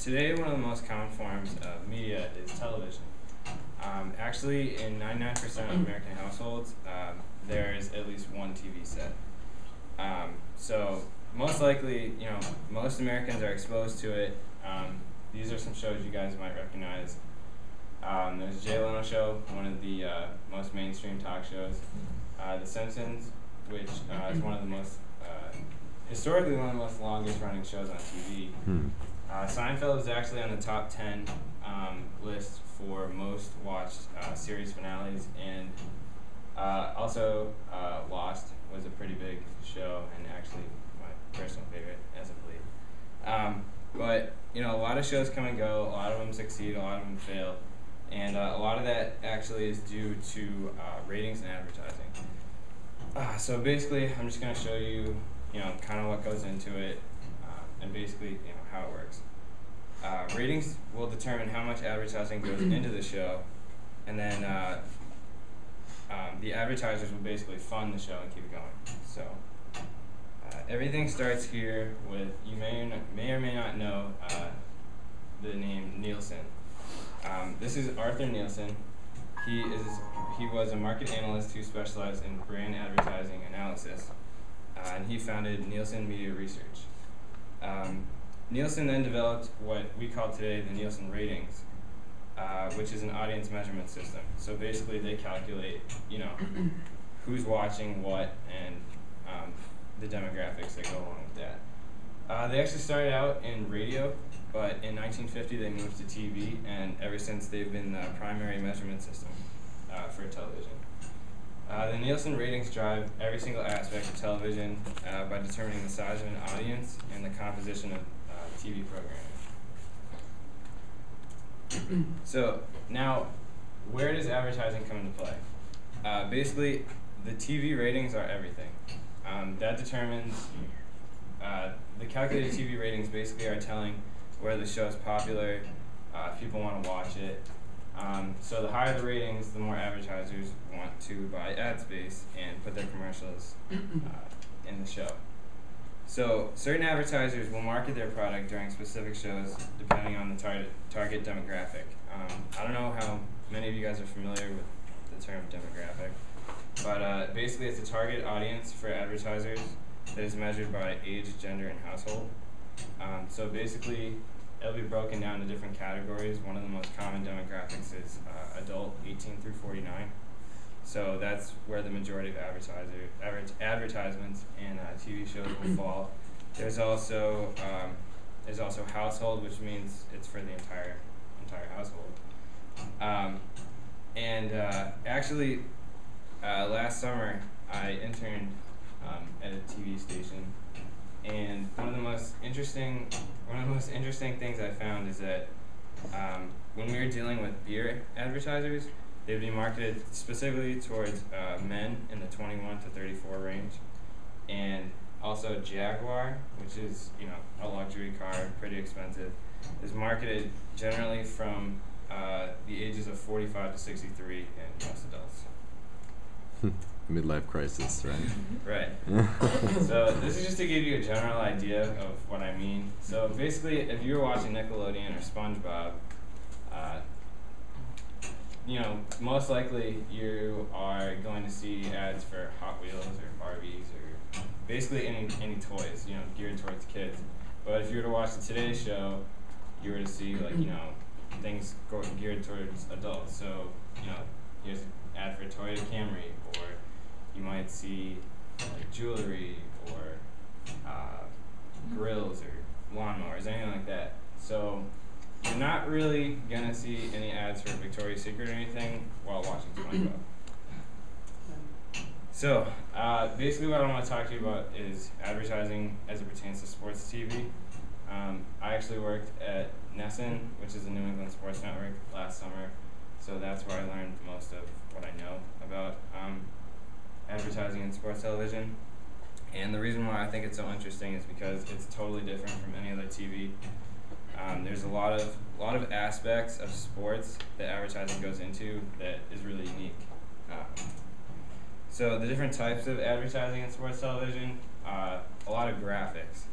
Today, one of the most common forms of media is television. Actually, in 99% of American households, there is at least one TV set. So most likely, most Americans are exposed to it. These are some shows you guys might recognize. There's Jay Leno Show, one of the most mainstream talk shows. The Simpsons, which is one of the most, historically one of the most longest running shows on TV. Seinfeld is actually on the top 10 list for most watched series finales, and also Lost was a pretty big show and actually my personal favorite as of late. But a lot of shows come and go, a lot of them succeed, a lot of them fail, and a lot of that actually is due to ratings and advertising. So basically, I'm just going to show you, kind of what goes into it, and basically, how it works. Ratings will determine how much advertising goes into the show, and then the advertisers will basically fund the show and keep it going. So everything starts here with, you may or may not know the name Nielsen. This is Arthur Nielsen. He was a market analyst who specialized in brand advertising analysis, and he founded Nielsen Media Research. Nielsen then developed what we call today the Nielsen ratings, which is an audience measurement system. So basically they calculate, who's watching what and the demographics that go along with that. They actually started out in radio, but in 1950 they moved to TV, and ever since they've been the primary measurement system for television. The Nielsen ratings drive every single aspect of television by determining the size of an audience and the composition of TV programming. So now, where does advertising come into play? Basically, the TV ratings are everything. That determines, the calculated TV ratings basically are telling where the show is popular, if people want to watch it. So the higher the ratings, the more advertisers want to buy ad space and put their commercials in the show. So certain advertisers will market their product during specific shows depending on the target demographic. I don't know how many of you guys are familiar with the term demographic, but basically it's a target audience for advertisers that is measured by age, gender, and household. So basically it'll be broken down into different categories. One of the most common demographics is adult 18 through 49. So that's where the majority of advertisements and TV shows will fall. There's also household, which means it's for the entire household. Actually, last summer I interned at a TV station, and one of the most interesting things I found is that when we were dealing with beer advertisers, they'd be marketed specifically towards men in the 21 to 34 range, and also Jaguar, which is a luxury car, pretty expensive, is marketed generally from the ages of 45 to 63 in most adults. Midlife crisis, right? Right. So this is just to give you a general idea of what I mean. So basically, if you were watching Nickelodeon or SpongeBob, most likely you are going to see ads for Hot Wheels or Barbies or basically any toys, geared towards kids. But if you were to watch the Today Show, you were to see things geared towards adults. So here's an ad for Toyota Camry, or you might see jewelry or grills or lawnmowers, anything like that. So you're not really gonna see any ads for Victoria's Secret or anything while watching SpongeBob. So basically what I want to talk to you about is advertising as it pertains to sports TV. I actually worked at NESN, which is the New England Sports Network, last summer. So that's where I learned most of what I know about advertising in sports television. And the reason why I think it's so interesting is because it's totally different from any other TV. There's a lot of aspects of sports that advertising goes into that is really unique. So the different types of advertising in sports television, a lot of graphics.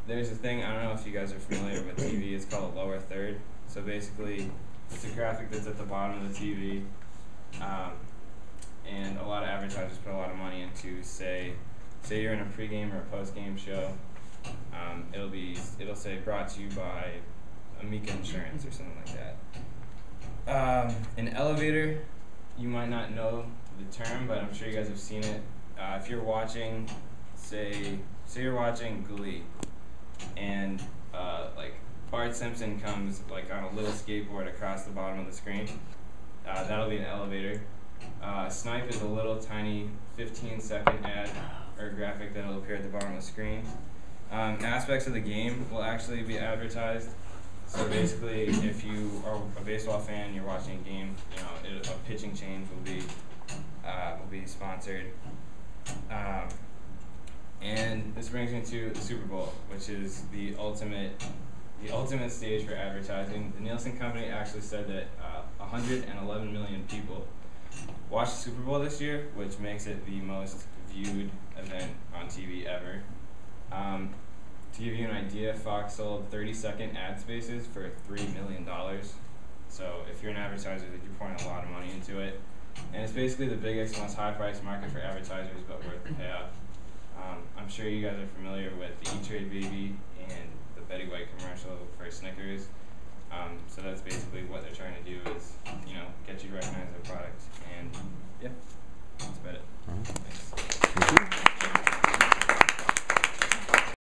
there's a thing, I don't know if you guys are familiar with TV, it's called a lower third. So basically, it's a graphic that's at the bottom of the TV, and a lot of advertisers put a lot of money into, say you're in a pregame or a postgame show, it'll say brought to you by Amica Insurance or something like that. An elevator, you might not know the term, but I'm sure you guys have seen it. If you're watching, say you're watching Glee, and like Bart Simpson comes like on a little skateboard across the bottom of the screen, that'll be an elevator. Snipe is a little tiny 15-second ad or graphic that'll appear at the bottom of the screen. Aspects of the game will actually be advertised. So basically, if you are a baseball fan, you're watching a game, a pitching change will be sponsored. And this brings me to the Super Bowl, which is the ultimate stage for advertising. The Nielsen company actually said that 111 million people watched the Super Bowl this year, which makes it the most viewed event on TV ever. To give you an idea, Fox sold 30-second ad spaces for $3 million. So if you're an advertiser, you're pouring a lot of money into it. And it's basically the biggest, most high-priced market for advertisers, but worth the payoff. I'm sure you guys are familiar with the E-Trade Baby and the Betty White commercial for Snickers.